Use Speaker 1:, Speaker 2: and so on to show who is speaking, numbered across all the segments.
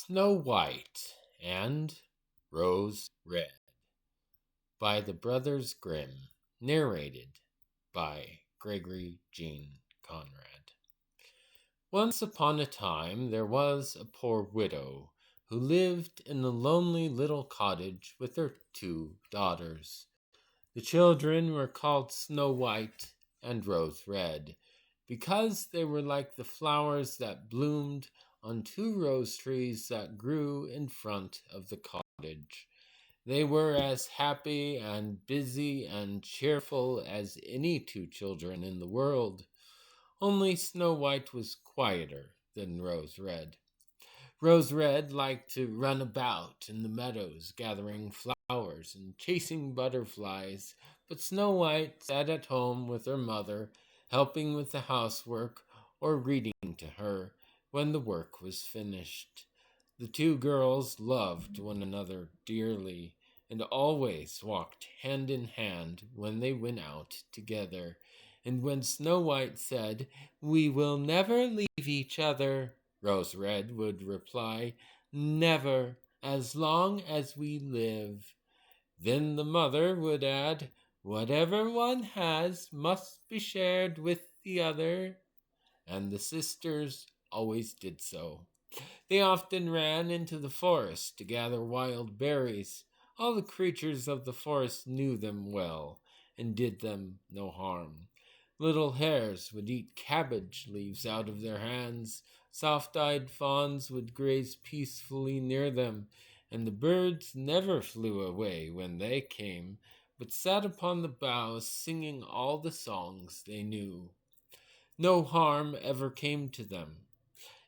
Speaker 1: Snow White and Rose Red by the Brothers Grimm, narrated by Gregory Conrad. Once upon a time there was a poor widow who lived in a lonely little cottage with her two daughters. The children were called Snow White and Rose Red because they were like the flowers that bloomed on two rose trees that grew in front of the cottage. They were as happy and busy and cheerful as any two children in the world, only Snow White was quieter than Rose Red. Rose Red liked to run about in the meadows gathering flowers and chasing butterflies, but Snow White sat at home with her mother, helping with the housework or reading to her when the work was finished. The two girls loved one another dearly and always walked hand in hand when they went out together. And when Snow White said, "We will never leave each other," Rose Red would reply, "Never, as long as we live." Then the mother would add, "Whatever one has must be shared with the other." And the sisters always did so. They often ran into the forest to gather wild berries. All the creatures of the forest knew them well and did them no harm. Little hares would eat cabbage leaves out of their hands. Soft-eyed fawns would graze peacefully near them, and the birds never flew away when they came, but sat upon the boughs singing all the songs they knew. No harm ever came to them.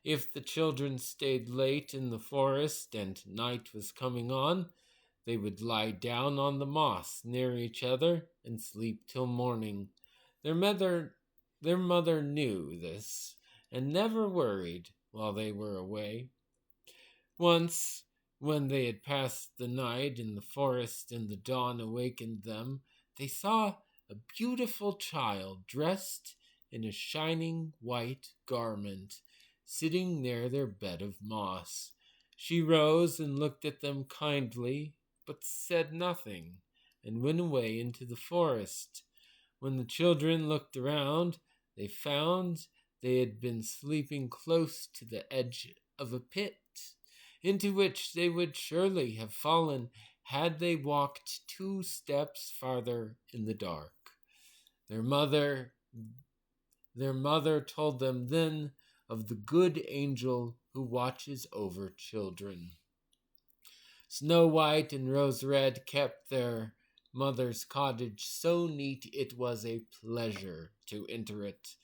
Speaker 1: If the children stayed late in the forest and night was coming on, they would lie down on the moss near each other and sleep till morning. Their mother, their mother knew this and never worried while they were away. Once, when they had passed the night in the forest and the dawn awakened them, they saw a beautiful child dressed in a shining white garment, sitting near their bed of moss. She rose and looked at them kindly, but said nothing, and went away into the forest. When the children looked around, they found they had been sleeping close to the edge of a pit, into which they would surely have fallen had they walked 2 steps farther in the dark. Their mother their mother told them then of the good angel who watches over children. Snow White and Rose Red kept their mother's cottage so neat it was a pleasure to enter it.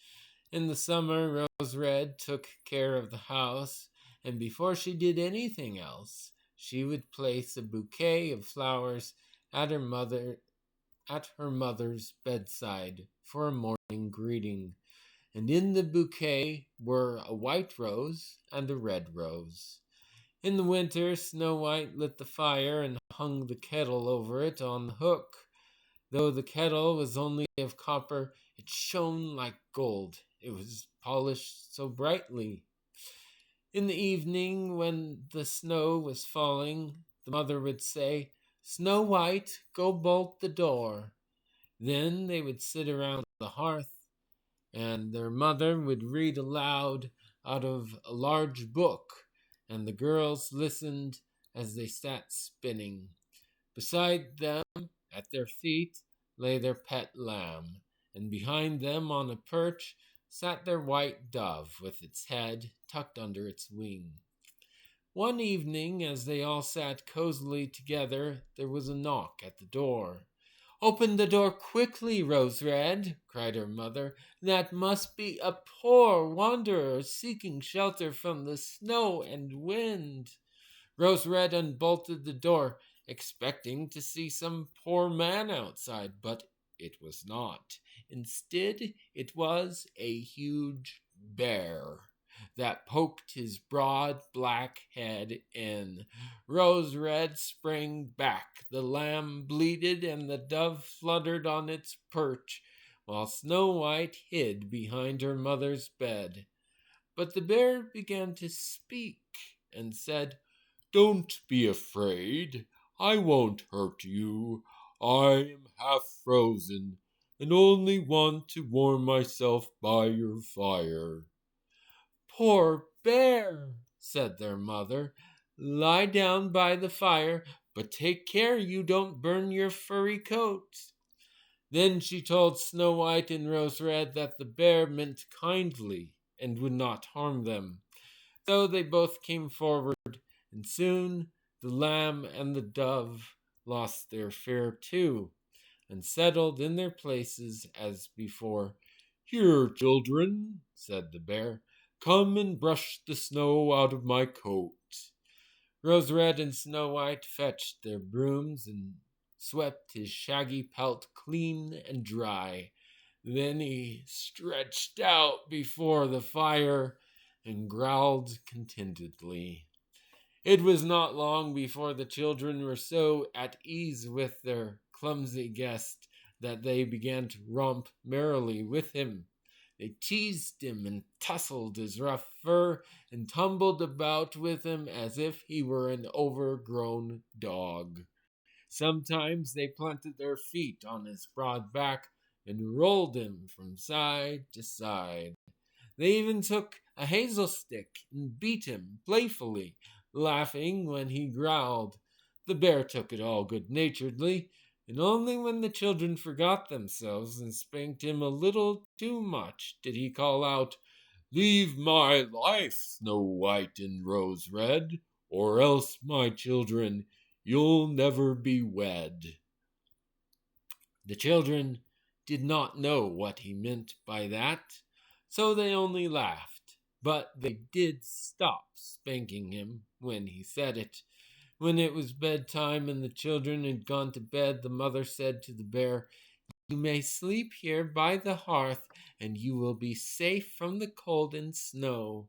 Speaker 1: In the summer, Rose Red took care of the house, and before she did anything else, she would place a bouquet of flowers at her mother's bedside for a morning greeting. And in the bouquet were a white rose and a red rose. In the winter, Snow White lit the fire and hung the kettle over it on the hook. Though the kettle was only of copper, it shone like gold. It was polished so brightly. In the evening, when the snow was falling, the mother would say, "Snow White, go bolt the door." Then they would sit around the hearth, and their mother would read aloud out of a large book, and the girls listened as they sat spinning. Beside them, at their feet, lay their pet lamb, and behind them on a perch sat their white dove with its head tucked under its wing. One evening, as they all sat cozily together, there was a knock at the door. "Open the door quickly, Rose Red," cried her mother. "That must be a poor wanderer seeking shelter from the snow and wind." Rose Red unbolted the door, expecting to see some poor man outside, but it was not. Instead, it was a huge bear that poked his broad black head in. Rose Red sprang back, the lamb bleated, and the dove fluttered on its perch, while Snow White hid behind her mother's bed. But the bear began to speak and said, "Don't be afraid. I won't hurt you. I am half frozen and only want to warm myself by your fire." "Poor bear," said their mother. "Lie down by the fire, but take care you don't burn your furry coat." Then she told Snow White and Rose Red that the bear meant kindly and would not harm them. So they both came forward, and soon the lamb and the dove lost their fear too, and settled in their places as before. "Here, children," said the bear, "come and brush the snow out of my coat." Rose Red and Snow White fetched their brooms and swept his shaggy pelt clean and dry. Then he stretched out before the fire and growled contentedly. It was not long before the children were so at ease with their clumsy guest that they began to romp merrily with him. They teased him and tussled his rough fur and tumbled about with him as if he were an overgrown dog. Sometimes they planted their feet on his broad back and rolled him from side to side. They even took a hazel stick and beat him playfully, laughing when he growled. The bear took it all good naturedly, and only when the children forgot themselves and spanked him a little too much did he call out, "Leave my life, Snow White and Rose Red, or else, my children, you'll never be wed." The children did not know what he meant by that, so they only laughed, but they did stop spanking him when he said it. When it was bedtime and the children had gone to bed, the mother said to the bear, "You may sleep here by the hearth, and you will be safe from the cold and snow."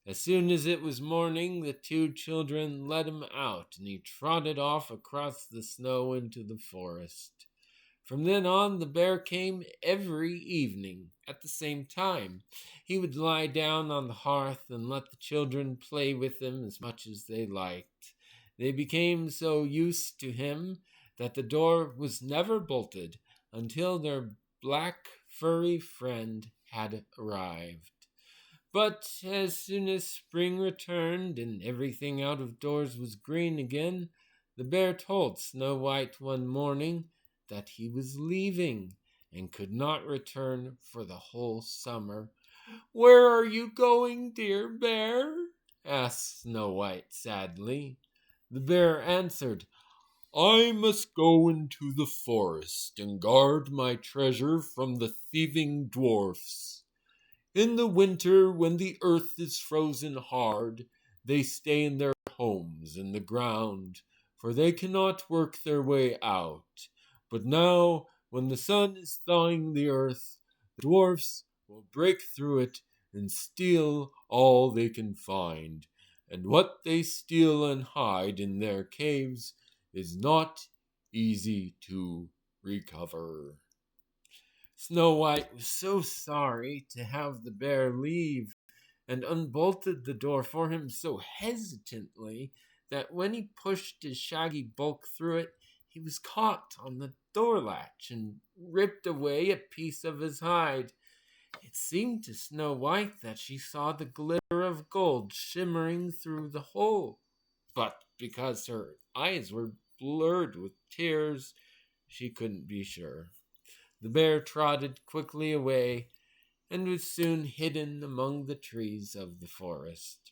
Speaker 1: As soon as it was morning, the two children let him out, and he trotted off across the snow into the forest. From then on, the bear came every evening at the same time. He would lie down on the hearth and let the children play with him as much as they liked. They became so used to him that the door was never bolted until their black furry friend had arrived. But as soon as spring returned and everything out of doors was green again, the bear told Snow White one morning that he was leaving and could not return for the whole summer. "Where are you going, dear bear?" asked Snow White sadly. The bear answered, "I must go into the forest and guard my treasure from the thieving dwarfs. In the winter, when the earth is frozen hard, they stay in their homes in the ground, for they cannot work their way out. But now, when the sun is thawing the earth, the dwarfs will break through it and steal all they can find. And what they steal and hide in their caves is not easy to recover." Snow White was so sorry to have the bear leave, and unbolted the door for him so hesitantly that when he pushed his shaggy bulk through it, he was caught on the door latch and ripped away a piece of his hide. It seemed to Snow White that she saw the glitter of gold shimmering through the hole, but because her eyes were blurred with tears, she couldn't be sure. The bear trotted quickly away and was soon hidden among the trees of the forest.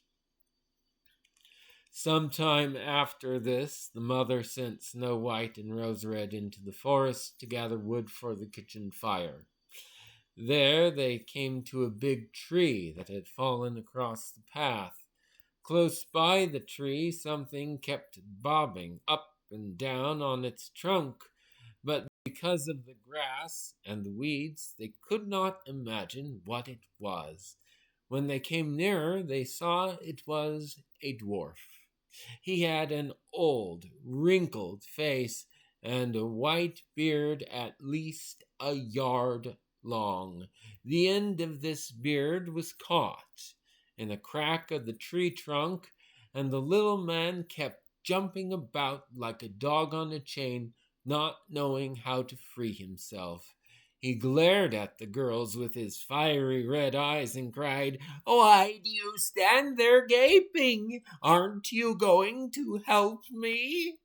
Speaker 1: Some time after this, the mother sent Snow White and Rose Red into the forest to gather wood for the kitchen fire. There they came to a big tree that had fallen across the path. Close by the tree, something kept bobbing up and down on its trunk, but because of the grass and the weeds, they could not imagine what it was. When they came nearer, they saw it was a dwarf. He had an old, wrinkled face and a white beard at least a yard long. The end of this beard was caught in a crack of the tree trunk, and the little man kept jumping about like a dog on a chain, not knowing how to free himself. He glared at the girls with his fiery red eyes and cried, "Why do you stand there gaping? Aren't you going to help me?"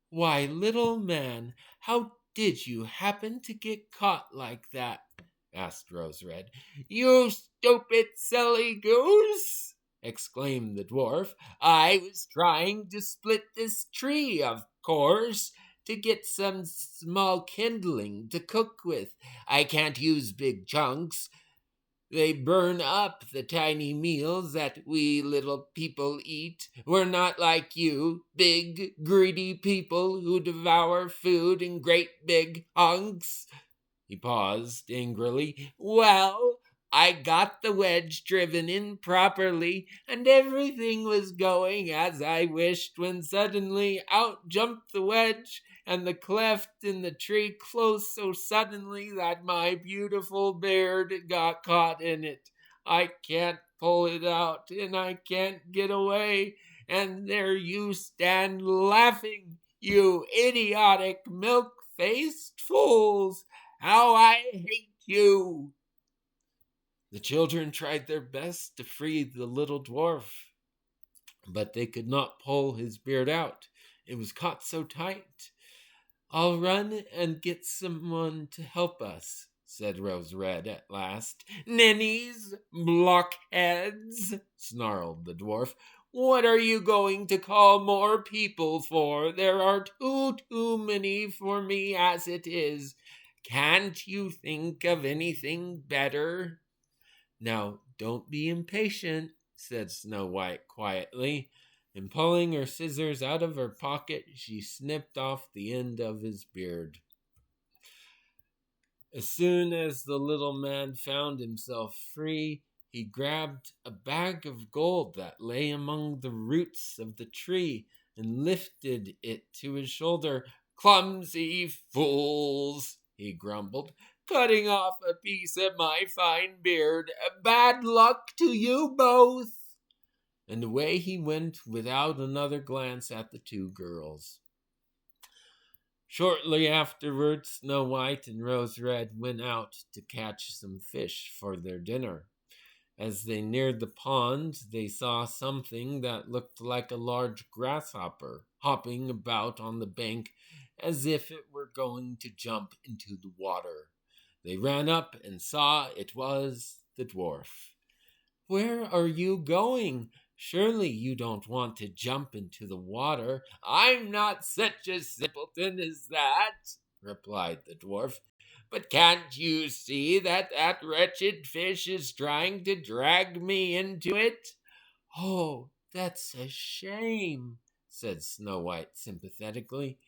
Speaker 1: "Why, little man, how did you happen to get caught like that?" asked Rose Red. "You stupid silly goose!" exclaimed the dwarf. "I was trying to split this tree, of course, to get some small kindling to cook with. I can't use big chunks. They burn up the tiny meals that we little people eat. We're not like you, big, greedy people who devour food in great big hunks." He paused angrily. "Well, I got the wedge driven in properly, and everything was going as I wished, when suddenly out jumped the wedge, and the cleft in the tree closed so suddenly that my beautiful beard got caught in it. I can't pull it out, and I can't get away, and there you stand laughing, you idiotic milk-faced fools! How I hate you!" The children tried their best to free the little dwarf, but they could not pull his beard out. It was caught so tight. "I'll run and get someone to help us," said Rose Red at last. "Ninnies, blockheads!" snarled the dwarf. "What are you going to call more people for? There are too many for me as it is. Can't you think of anything better?" "Now, don't be impatient," said Snow White quietly, and pulling her scissors out of her pocket, she snipped off the end of his beard. As soon as the little man found himself free, he grabbed a bag of gold that lay among the roots of the tree and lifted it to his shoulder. "Clumsy fools!" he grumbled, "cutting off a piece of my fine beard. Bad luck to you both!" And away he went without another glance at the two girls. Shortly afterwards, Snow White and Rose Red went out to catch some fish for their dinner. As they neared the pond, they saw something that looked like a large grasshopper hopping about on the bank as if it were going to jump into the water. They ran up and saw it was the dwarf. "Where are you going? Surely you don't want to jump into the water." "I'm not such a simpleton as that," replied the dwarf. "But can't you see that that wretched fish is trying to drag me into it?" "Oh, that's a shame," said Snow White sympathetically.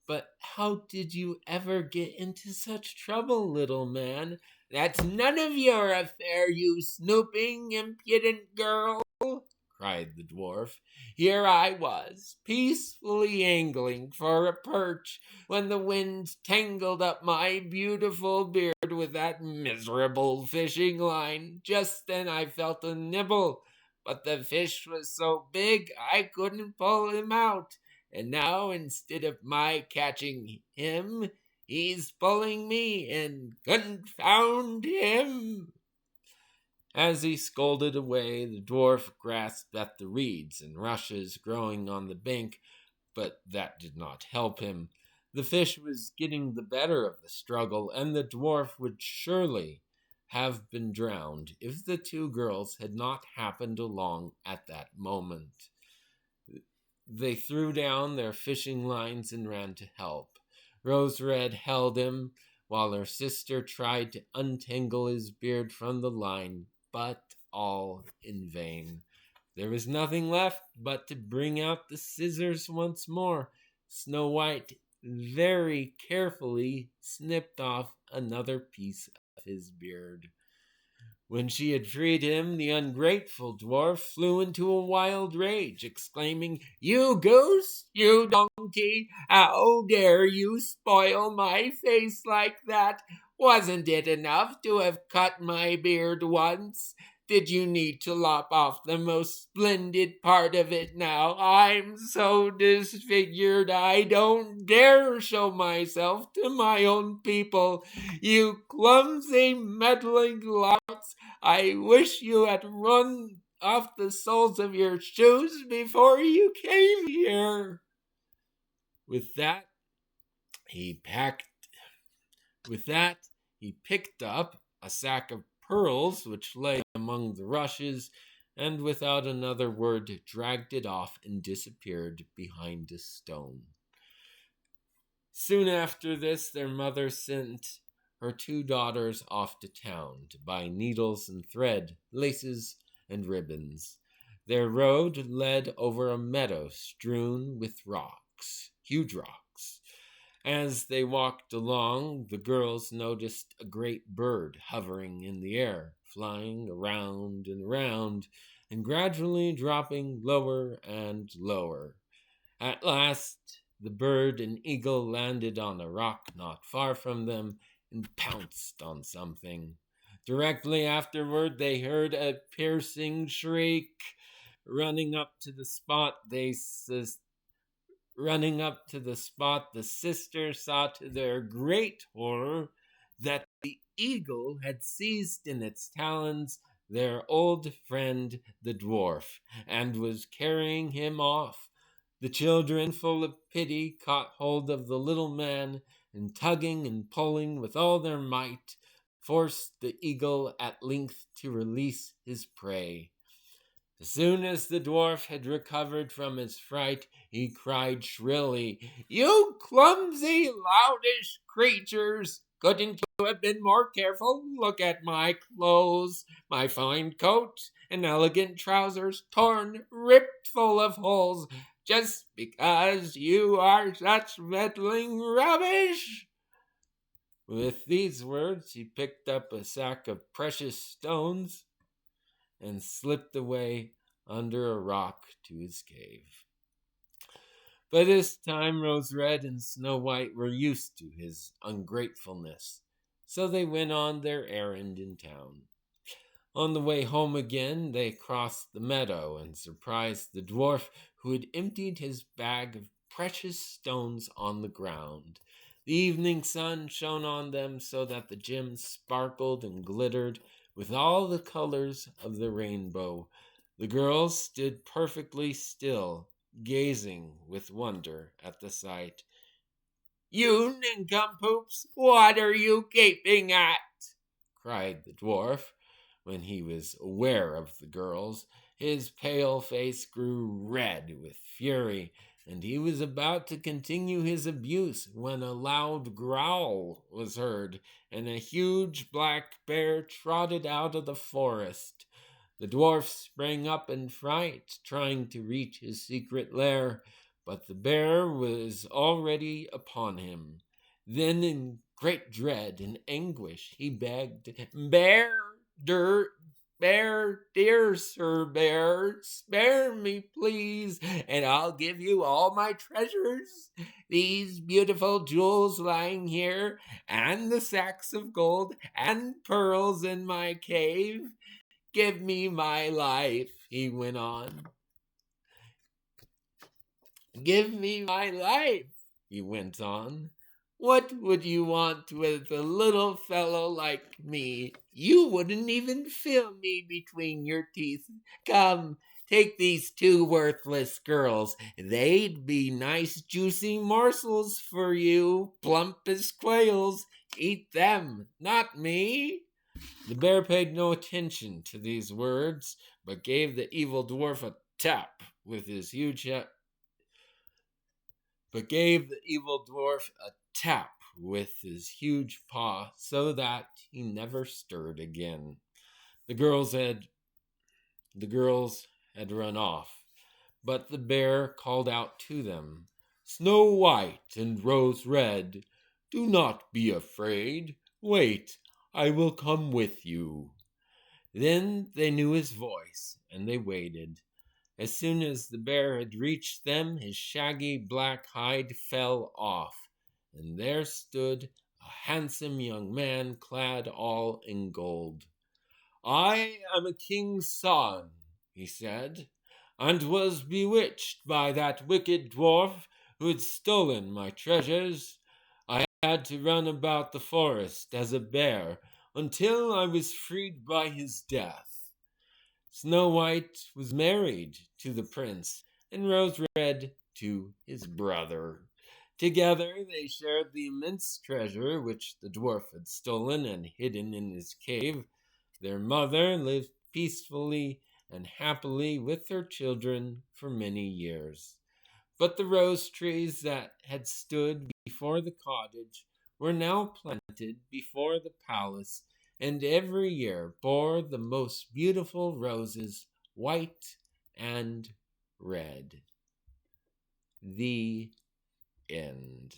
Speaker 1: "But how did you ever get into such trouble, little man?" "That's none of your affair, you snooping, impudent girl," cried the dwarf. "Here I was, peacefully angling for a perch, when the wind tangled up my beautiful beard with that miserable fishing line. Just then I felt a nibble, but the fish was so big I couldn't pull him out. And now, instead of my catching him, he's pulling me, and confound him!" As he scolded away, the dwarf grasped at the reeds and rushes growing on the bank, but that did not help him. The fish was getting the better of the struggle, and the dwarf would surely have been drowned if the two girls had not happened along at that moment. They threw down their fishing lines and ran to help. Rose Red held him while her sister tried to untangle his beard from the line, but all in vain. There was nothing left but to bring out the scissors once more. Snow White very carefully snipped off another piece of his beard. When she had freed him, the ungrateful dwarf flew into a wild rage, exclaiming, "You goose! You donkey! How dare you spoil my face like that? Wasn't it enough to have cut my beard once? did you need to lop off the most splendid part of it now? I'm so disfigured I don't dare show myself to my own people. You clumsy, meddling louts, I wish you had run off the soles of your shoes before you came here. With that, he picked up a sack of pearls which lay among the rushes, and without another word dragged it off and disappeared behind a stone. Soon after this, their mother sent her 2 daughters off to town to buy needles and thread, laces and ribbons. Their road led over a meadow strewn with rocks, huge rocks. As they walked along, the girls noticed a great bird hovering in the air, flying around and around, and gradually dropping lower and lower. At last, the bird and eagle landed on a rock not far from them and pounced on something. Directly afterward, they heard a piercing shriek. Running up to the spot, the sisters saw to their great horror that the eagle had seized in its talons their old friend the dwarf, and was carrying him off. The children, full of pity, caught hold of the little man, and tugging and pulling with all their might, forced the eagle at length to release his prey. As soon as the dwarf had recovered from his fright, he cried shrilly, "You clumsy, loutish creatures! Couldn't you have been more careful? Look at my clothes, my fine coat and elegant trousers, torn, ripped full of holes, just because you are such meddling rubbish." With these words, he picked up a sack of precious stones and slipped away under a rock to his cave. By this time, Rose Red and Snow White were used to his ungratefulness, so they went on their errand in town. On the way home again, they crossed the meadow and surprised the dwarf, who had emptied his bag of precious stones on the ground. The evening sun shone on them so that the gems sparkled and glittered with all the colors of the rainbow. The girls stood perfectly still, gazing with wonder at the sight. "You nincompoops, what are you gaping at?" cried the dwarf. When he was aware of the girls, his pale face grew red with fury, and he was about to continue his abuse when a loud growl was heard, and a huge black bear trotted out of the forest. The dwarf sprang up in fright, trying to reach his secret lair, but the bear was already upon him. Then, in great dread and anguish, he begged, Bear, dear Sir Bear, spare me, please, and I'll give you all my treasures. These beautiful jewels lying here, and the sacks of gold and pearls in my cave. Give me my life," he went on. "Give me my life," he went on. "What would you want with a little fellow like me? You wouldn't even feel me between your teeth. Come, take these 2 worthless girls. They'd be nice juicy morsels for you, plump as quails. Eat them, not me." The bear paid no attention to these words, but gave the evil dwarf a tap with his huge paw so that he never stirred again. The girls had run off, but the bear called out to them, "Snow White and Rose Red, do not be afraid. Wait, I will come with you." Then they knew his voice, and they waited. As soon as the bear had reached them, his shaggy black hide fell off, and there stood a handsome young man clad all in gold. "I am a king's son," he said, "and was bewitched by that wicked dwarf who had stolen my treasures. I had to run about the forest as a bear until I was freed by his death." Snow White was married to the prince, and Rose Red to his brother. Together they shared the immense treasure which the dwarf had stolen and hidden in his cave. Their mother lived peacefully and happily with her children for many years. But the rose trees that had stood before the cottage were now planted before the palace, and every year bore the most beautiful roses, white and red. The end.